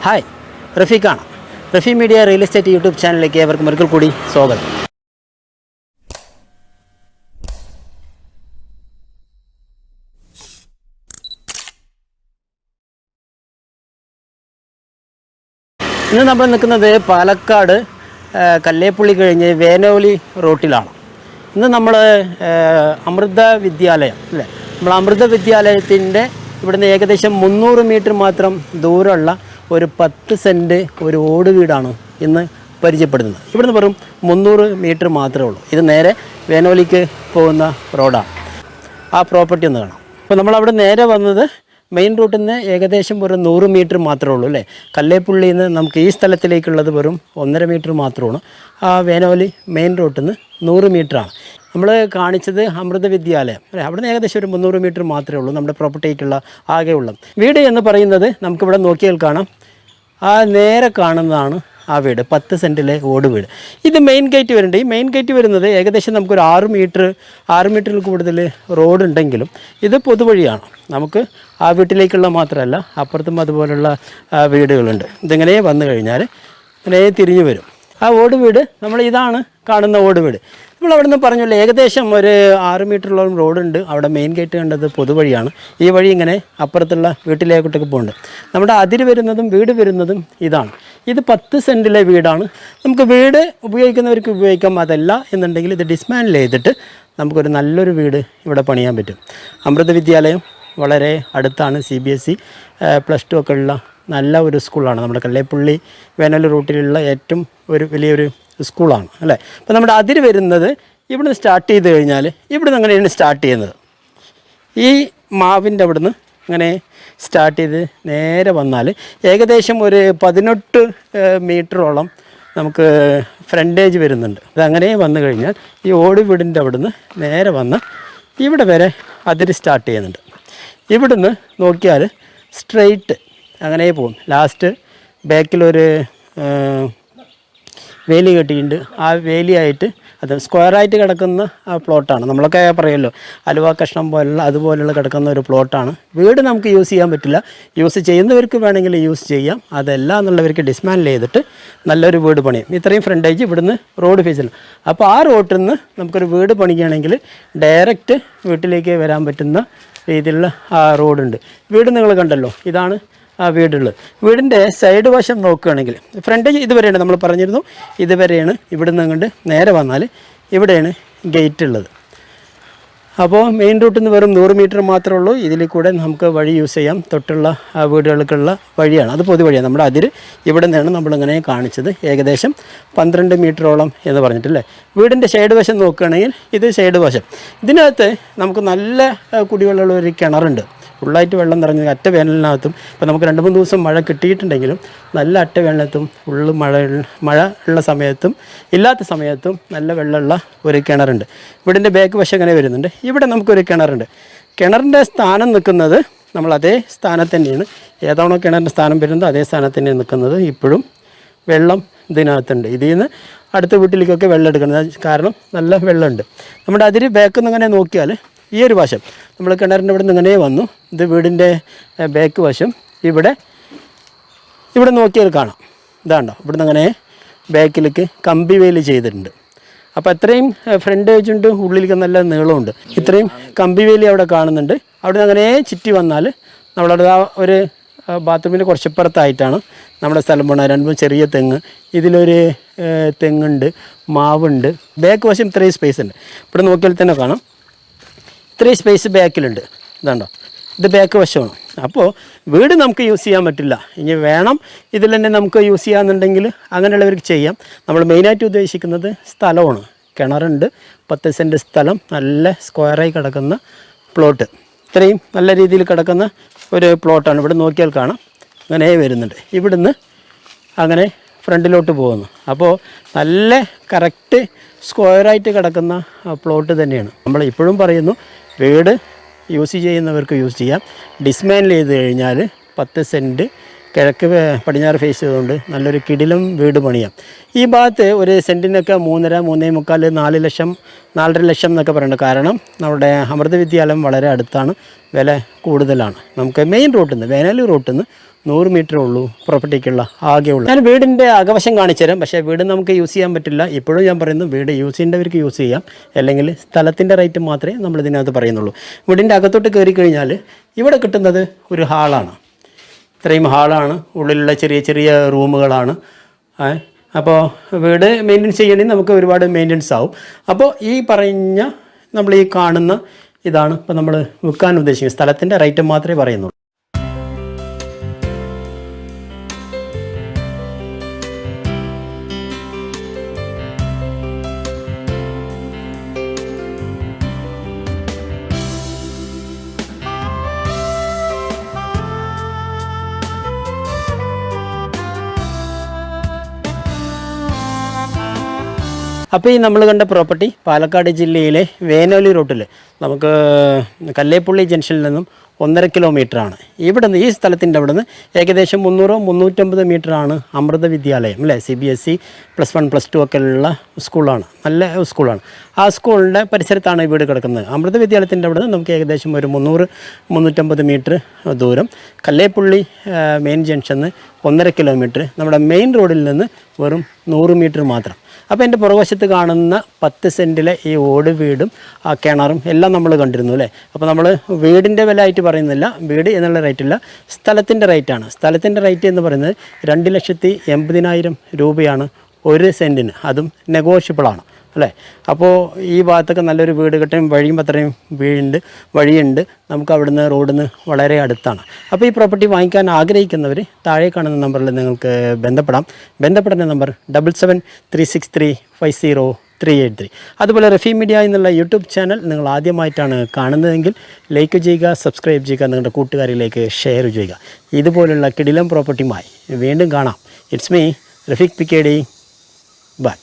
Hi, റഫീഖാണ്. Rafi media real estate YouTube ചാനലിലേക്ക് ഏവർക്കും ഒരിക്കൽ കൂടി സ്വാഗതം. ഇന്ന് നമ്മൾ നിൽക്കുന്നത് പാലക്കാട് കല്ലേപ്പുള്ളി കഴിഞ്ഞ് വേനോലി റോട്ടിലാണ്. ഇന്ന് നമ്മൾ അമൃത വിദ്യാലയം അല്ലേ, നമ്മൾ അമൃത വിദ്യാലയത്തിൻ്റെ ഇവിടുന്ന് ഏകദേശം 300 മീറ്റർ മാത്രം ദൂരമുള്ള ഒരു 10 സെൻറ്റ് ഒരു ഓട് വീടാണ് ഇന്ന് പരിചയപ്പെടുന്നത്. ഇവിടുന്ന് വെറും 300 മീറ്റർ മാത്രമേ ഉള്ളൂ. ഇത് നേരെ വേനോലിക്ക് പോകുന്ന റോഡാണ്. ആ പ്രോപ്പർട്ടി ഒന്ന് കാണാം. അപ്പോൾ നമ്മളവിടെ നേരെ വന്നത് മെയിൻ റൂട്ടിൽ നിന്ന് ഏകദേശം ഒരു 100 മീറ്റർ മാത്രമേ ഉള്ളൂ അല്ലേ. കല്ലേപ്പുള്ളിയിൽ നിന്ന് നമുക്ക് ഈ സ്ഥലത്തിലേക്കുള്ളത് വെറും 1.5 മീറ്റർ മാത്രമാണ്. ആ വേനോലി മെയിൻ റൂട്ടിൽ നിന്ന് 100 മീറ്ററാണ്. നമ്മൾ കാണിച്ചത് അമൃത വിദ്യാലയം അല്ലേ, അവിടെ നിന്ന് ഏകദേശം ഒരു 300 മീറ്റർ മാത്രമേ ഉള്ളൂ നമ്മുടെ പ്രോപ്പർട്ടിക്കുള്ള ആകെയുള്ള വീട് എന്ന് പറയുന്നത്. നമുക്കിവിടെ നോക്കിയാൽ കാണാം, ആ നേരെ കാണുന്നതാണ് ആ വീട്, 10 സെൻറ്റിലെ ഓട് വീട്. ഇത് മെയിൻ ഗേറ്റ് വരുന്നുണ്ട്. ഈ മെയിൻ ഗേറ്റ് വരുന്നത് ഏകദേശം നമുക്കൊരു 6 മീറ്ററിൽ കൂടുതൽ റോഡ് ഉണ്ടെങ്കിലും ഇത് പൊതുവഴിയാണ്. നമുക്ക് ആ വീട്ടിലേക്കുള്ള മാത്രമല്ല, അപ്പുറത്തും അതുപോലുള്ള വീടുകളുണ്ട്. ഇതിങ്ങനെ വന്നു കഴിഞ്ഞാൽ ഇങ്ങനെ തിരിഞ്ഞു വരും. ആ ഓട് വീട് നമ്മൾ ഇതാണ് കാണുന്ന ഓട് വീട്. നമ്മൾ അവിടെ നിന്ന് പറഞ്ഞല്ലോ ഏകദേശം ഒരു 6 മീറ്ററോളം റോഡുണ്ട്. അവിടെ മെയിൻ ഗേറ്റ് കണ്ടത് പൊതുവഴിയാണ്. ഈ വഴി ഇങ്ങനെ അപ്പുറത്തുള്ള വീട്ടിലേക്കൊട്ടൊക്കെ പോകുന്നുണ്ട്. നമ്മുടെ അതിര് വരുന്നതും വീട് വരുന്നതും ഇതാണ്. ഇത് 10 സെൻറ്റിലെ വീടാണ്. നമുക്ക് വീട് ഉപയോഗിക്കുന്നവർക്ക് ഉപയോഗിക്കാം. അതല്ല എന്നുണ്ടെങ്കിൽ ഇത് ഡിസ്മാൻഡിൽ ചെയ്തിട്ട് നമുക്കൊരു നല്ലൊരു വീട് ഇവിടെ പണിയാൻ പറ്റും. അമൃത വിദ്യാലയം വളരെ അടുത്താണ്. CBSE +2 ഒക്കെ ഉള്ള നല്ല ഒരു സ്കൂളാണ്. നമ്മുടെ കല്ലേപ്പുള്ളി വേനൽ റൂട്ടിലുള്ള ഏറ്റവും വലിയൊരു സ്കൂളാണ് അല്ലേ. അപ്പോൾ നമ്മുടെ അതിര് വരുന്നത് ഇവിടുന്ന് സ്റ്റാർട്ട് ചെയ്ത് കഴിഞ്ഞാൽ ഇവിടുന്ന് അങ്ങനെയാണ് സ്റ്റാർട്ട് ചെയ്യുന്നത്. ഈ മാവിൻ്റെ അവിടുന്ന് അങ്ങനെ സ്റ്റാർട്ട് ചെയ്ത് നേരെ വന്നാൽ ഏകദേശം ഒരു 18 മീറ്ററോളം നമുക്ക് ഫ്രണ്ടേജ് വരുന്നുണ്ട്. അതങ്ങനെ വന്നു കഴിഞ്ഞാൽ ഈ ഓട് വീടിൻ്റെ അവിടുന്ന് നേരെ വന്ന് ഇവിടെ വരെ അതിര് സ്റ്റാർട്ട് ചെയ്യുന്നുണ്ട്. ഇവിടുന്ന് നോക്കിയാൽ സ്ട്രെയിറ്റ് അങ്ങനെ പോകും. ലാസ്റ്റ് ബാക്കിലൊരു വേലി കെട്ടിയിട്ടുണ്ട്. ആ വേലിയായിട്ട് അത് സ്ക്വയറായിട്ട് കിടക്കുന്ന ആ പ്ലോട്ടാണ്. നമ്മളൊക്കെ പറയുമല്ലോ അലുവ കഷ്ണം പോലുള്ള അതുപോലുള്ള കിടക്കുന്ന ഒരു പ്ലോട്ടാണ്. വീട് നമുക്ക് യൂസ് ചെയ്യാൻ പറ്റില്ല. യൂസ് ചെയ്യുന്നവർക്ക് വേണമെങ്കിൽ യൂസ് ചെയ്യാം. അതല്ല എന്നുള്ളവർക്ക് ഡിസ്മാൻഡിൽ ചെയ്തിട്ട് നല്ലൊരു വീട് പണിയും. ഇത്രയും ഫ്രണ്ടേജ് ഇവിടുന്ന് റോഡ് ഫേസിൽ. അപ്പോൾ ആ റോട്ടിൽ നിന്ന് നമുക്കൊരു വീട് പണിക്കുകയാണെങ്കിൽ ഡയറക്റ്റ് വീട്ടിലേക്ക് വരാൻ പറ്റുന്ന രീതിയിലുള്ള ആ റോഡുണ്ട്. വീട് നിങ്ങൾ കണ്ടല്ലോ, ഇതാണ് ആ വീടുള്ളത്. വീടിൻ്റെ സൈഡ് വശം നോക്കുകയാണെങ്കിൽ ഫ്രണ്ടേജ് ഇതുവരെയാണ് നമ്മൾ പറഞ്ഞിരുന്നു. ഇതുവരെയാണ്. ഇവിടുന്ന് അങ്ങോട്ട് നേരെ വന്നാൽ ഇവിടെയാണ് ഗേറ്റ് ഉള്ളത്. അപ്പോൾ മെയിൻ റൂട്ടിൽ നിന്ന് വെറും 100 മീറ്റർ മാത്രമേ ഉള്ളൂ. ഇതിൽ കൂടെ നമുക്ക് വഴി യൂസ് ചെയ്യാം. തൊട്ടുള്ള ആ വീടുകൾക്കുള്ള വഴിയാണ്. അത് പൊതുവഴിയാണ്. നമ്മുടെ അതിര് ഇവിടെ നിന്നാണ് നമ്മളിങ്ങനെ കാണിച്ചത്. ഏകദേശം 12 മീറ്ററോളം എന്ന് പറഞ്ഞിട്ടില്ലേ. വീടിൻ്റെ സൈഡ് വശം നോക്കുകയാണെങ്കിൽ ഇത് സൈഡ് വശം. ഇതിനകത്ത് നമുക്ക് നല്ല കുടിവെള്ളമുള്ള ഒരു കിണറുണ്ട്. ഫുള്ളായിട്ട് വെള്ളം നിറഞ്ഞ് അറ്റ വേനലിനകത്തും ഇപ്പോൾ നമുക്ക് 2-3 ദിവസം മഴ കിട്ടിയിട്ടുണ്ടെങ്കിലും നല്ല അറ്റ വേനലത്തും ഫുള്ള് മഴ ഉള്ള സമയത്തും ഇല്ലാത്ത സമയത്തും നല്ല വെള്ളമുള്ള ഒരു കിണറുണ്ട്. വീടിൻ്റെ ബാക്ക് വശം ഇങ്ങനെ വരുന്നുണ്ട്. ഇവിടെ നമുക്കൊരു കിണറുണ്ട്. കിണറിൻ്റെ സ്ഥാനം നിൽക്കുന്നത് നമ്മൾ അതേ സ്ഥാനത്ത് തന്നെയാണ്. ഏതാണോ കിണറിൻ്റെ സ്ഥാനം വരുന്നത് അതേ സ്ഥാനത്ത് തന്നെയാണ് നിൽക്കുന്നത്. ഇപ്പോഴും വെള്ളം ഇതിനകത്തുണ്ട്. ഇതിൽ നിന്ന് അടുത്ത വീട്ടിലേക്കൊക്കെ വെള്ളം എടുക്കുന്നത് കാരണം നല്ല വെള്ളമുണ്ട്. നമ്മുടെ അതിൽ ബാക്കിൽ നിന്ന് ഇങ്ങനെ നോക്കിയാൽ ഈ ഒരു വശം നമ്മൾ കിണറിൻ്റെ ഇവിടെ നിന്ന് ഇങ്ങനെ വന്നു. ഇത് വീടിൻ്റെ ബാക്ക് വശം. ഇവിടെ നോക്കിയാൽ കാണാം. ഇതാണ്ടോ, ഇവിടുന്ന് അങ്ങനെ ബാക്കിലേക്ക് കമ്പി വേലി ചെയ്തിട്ടുണ്ട്. അപ്പോൾ അത്രയും ഫ്രണ്ടേജ് ഉണ്ട്, ഉള്ളിലേക്ക് നല്ല നീളമുണ്ട്. ഇത്രയും കമ്പി വേലി അവിടെ കാണുന്നുണ്ട്. അവിടെ നിന്ന് അങ്ങനെ ചുറ്റി വന്നാൽ നമ്മളവിടെ ആ ഒരു ബാത്റൂമിൻ്റെ കുറച്ചിപ്പുറത്തായിട്ടാണ് നമ്മുടെ സ്ഥലം പോകുന്നത്. 2 ചെറിയ തെങ്ങ്, ഇതിലൊരു തെങ്ങുണ്ട്, മാവുണ്ട്. ബാക്ക് വശം ഇത്രയും സ്പേസ് ഉണ്ട്. ഇവിടെ നോക്കിയാൽ തന്നെ കാണാം ഇത്രയും സ്പേസ് ബാക്കിലുണ്ട്. ഇതാണ്ടോ, ഇത് ബാക്ക് വശമാണ്. അപ്പോൾ വീട് നമുക്ക് യൂസ് ചെയ്യാൻ പറ്റില്ല. ഇനി വേണം ഇതിൽ തന്നെ നമുക്ക് യൂസ് ചെയ്യാമെന്നുണ്ടെങ്കിൽ അങ്ങനെയുള്ളവർക്ക് ചെയ്യാം. നമ്മൾ മെയിനായിട്ട് ഉദ്ദേശിക്കുന്നത് സ്ഥലമാണ്. കിണറുണ്ട്, 10 സെൻറ്റ് സ്ഥലം, നല്ല സ്ക്വയറായി കിടക്കുന്ന പ്ലോട്ട്. ഇത്രയും നല്ല രീതിയിൽ കിടക്കുന്ന ഒരു പ്ലോട്ടാണ്. ഇവിടെ നോക്കിയാൽ കാണാം അങ്ങനെ വരുന്നുണ്ട്. ഇവിടുന്ന് അങ്ങനെ ഫ്രണ്ടിലോട്ട് പോകുന്നു. അപ്പോൾ നല്ല കറക്റ്റ് സ്ക്വയറായിട്ട് കിടക്കുന്ന പ്ലോട്ട് തന്നെയാണ്. നമ്മൾ ഇപ്പോഴും പറയുന്നു വീട് യൂസ് ചെയ്യുന്നവർക്ക് യൂസ് ചെയ്യാം. ഡിസ്മാൻഡിൽ ചെയ്ത് കഴിഞ്ഞാൽ 10 സെൻറ്റ് കിഴക്ക് പടിഞ്ഞാറ് ഫേസ് ചെയ്തുകൊണ്ട് നല്ലൊരു കിടിലം വീട് പണിയാം. ഈ ഭാഗത്ത് ഒരു സെൻറ്റിനൊക്കെ 3.5, 3.25, 4 ലക്ഷം, 4.5 ലക്ഷം എന്നൊക്കെ പറയുന്നുണ്ട്. കാരണം നമ്മുടെ അമൃത വിദ്യാലയം വളരെ അടുത്താണ്, വില കൂടുതലാണ്. നമുക്ക് മെയിൻ റൂട്ടിൽ നിന്ന് വേനൽ റൂട്ടിൽ നിന്ന് 100 മീറ്റർ ഉള്ളൂ പ്രോപ്പർട്ടിക്കുള്ള ആകെയുള്ളൂ. ഞാൻ വീടിൻ്റെ അകവശം കാണിച്ചു തരാം. പക്ഷേ വീട് നമുക്ക് യൂസ് ചെയ്യാൻ പറ്റില്ല. ഇപ്പോഴും ഞാൻ പറയുന്നു, വീട് യൂസ് ചെയ്യേണ്ടവർക്ക് യൂസ് ചെയ്യാം, അല്ലെങ്കിൽ സ്ഥലത്തിൻ്റെ റേറ്റ് മാത്രമേ നമ്മൾ ഇതിനകത്ത് പറയുന്നുള്ളൂ. വീടിൻ്റെ അകത്തോട്ട് കയറി കഴിഞ്ഞാൽ ഇവിടെ കിട്ടുന്നത് ഒരു ഹാളാണ്. ഇത്രയും ഹാളാണ്, ഉള്ളിലുള്ള ചെറിയ ചെറിയ റൂമുകളാണ്. അപ്പോൾ വീട് മെയിൻ്റെനൻസ് ചെയ്യണമെങ്കിൽ നമുക്ക് ഒരുപാട് മെയിൻ്റെനൻസ് ആവും. അപ്പോൾ ഈ പറഞ്ഞ നമ്മൾ ഈ കാണുന്ന ഇതാണ് ഇപ്പോൾ നമ്മൾ വിൽക്കാൻ ഉദ്ദേശിക്കുന്നത്. സ്ഥലത്തിൻ്റെ റേറ്റ് മാത്രമേ പറയുന്നുള്ളൂ. അപ്പോൾ ഈ നമ്മൾ കണ്ട പ്രോപ്പർട്ടി പാലക്കാട് ജില്ലയിലെ വേനോലി റൂട്ടിൽ നമുക്ക് കല്ലേപ്പുള്ളി ജംഗ്ഷനിൽ നിന്നും 1.5 കിലോമീറ്ററാണ്. ഇവിടെ നിന്ന് ഈ സ്ഥലത്തിൻ്റെ അവിടെ നിന്ന് ഏകദേശം 300-350 മീറ്ററാണ് അമൃത വിദ്യാലയം അല്ലേ. CBSE +1 +2 ഒക്കെ ഉള്ള സ്കൂളാണ്, നല്ല സ്കൂളാണ്. ആ സ്കൂളിൻ്റെ പരിസരത്താണ് ഈ വീട് കിടക്കുന്നത്. അമൃത വിദ്യാലയത്തിൻ്റെ അവിടെ നിന്ന് നമുക്ക് ഏകദേശം ഒരു 300-350 മീറ്റർ ദൂരം. കല്ലേപ്പുള്ളി മെയിൻ ജംഗ്ഷനിൽ 1.5 കിലോമീറ്റർ. നമ്മുടെ മെയിൻ റോഡിൽ നിന്ന് വെറും 100 മീറ്റർ മാത്രം. അപ്പോൾ എൻ്റെ പുറകുവശത്ത് കാണുന്ന 10 സെൻറ്റിലെ ഈ ഓട് വീടും ആ കിണറും എല്ലാം നമ്മൾ കണ്ടിരുന്നു അല്ലേ. അപ്പോൾ നമ്മൾ വീടിൻ്റെ വില ആയിട്ട് പറയുന്നില്ല, വീട് എന്നുള്ള റേറ്റില്ല, സ്ഥലത്തിൻ്റെ റേറ്റാണ്. സ്ഥലത്തിൻ്റെ റേറ്റ് എന്ന് പറയുന്നത് 2,80,000 രൂപയാണ് 1 സെൻറ്റിന്. അതും നെഗോഷ്യബിളാണ് അല്ലേ. അപ്പോൾ ഈ ഭാഗത്തൊക്കെ നല്ലൊരു വീട് കിട്ടാൻ വഴിയും അത്രയും വഴിയുണ്ട്. നമുക്ക് അവിടുന്ന് റോഡിൽ നിന്ന് വളരെ അടുത്താണ്. അപ്പോൾ ഈ പ്രോപ്പർട്ടി വാങ്ങിക്കാൻ ആഗ്രഹിക്കുന്നവർ താഴെ കാണുന്ന നമ്പറിൽ നിങ്ങൾക്ക് ബന്ധപ്പെടേണ്ട നമ്പർ 7736350383. അതുപോലെ റഫി മീഡിയ എന്നുള്ള യൂട്യൂബ് ചാനൽ നിങ്ങൾ ആദ്യമായിട്ടാണ് കാണുന്നതെങ്കിൽ ലൈക്ക് ചെയ്യുക, സബ്സ്ക്രൈബ് ചെയ്യുക, നിങ്ങളുടെ കൂട്ടുകാരിലേക്ക് ഷെയർ ചെയ്യുക. ഇതുപോലുള്ള കിടിലം പ്രോപ്പർട്ടിയുമായി വീണ്ടും കാണാം. It's me Rafeeq PKD. By.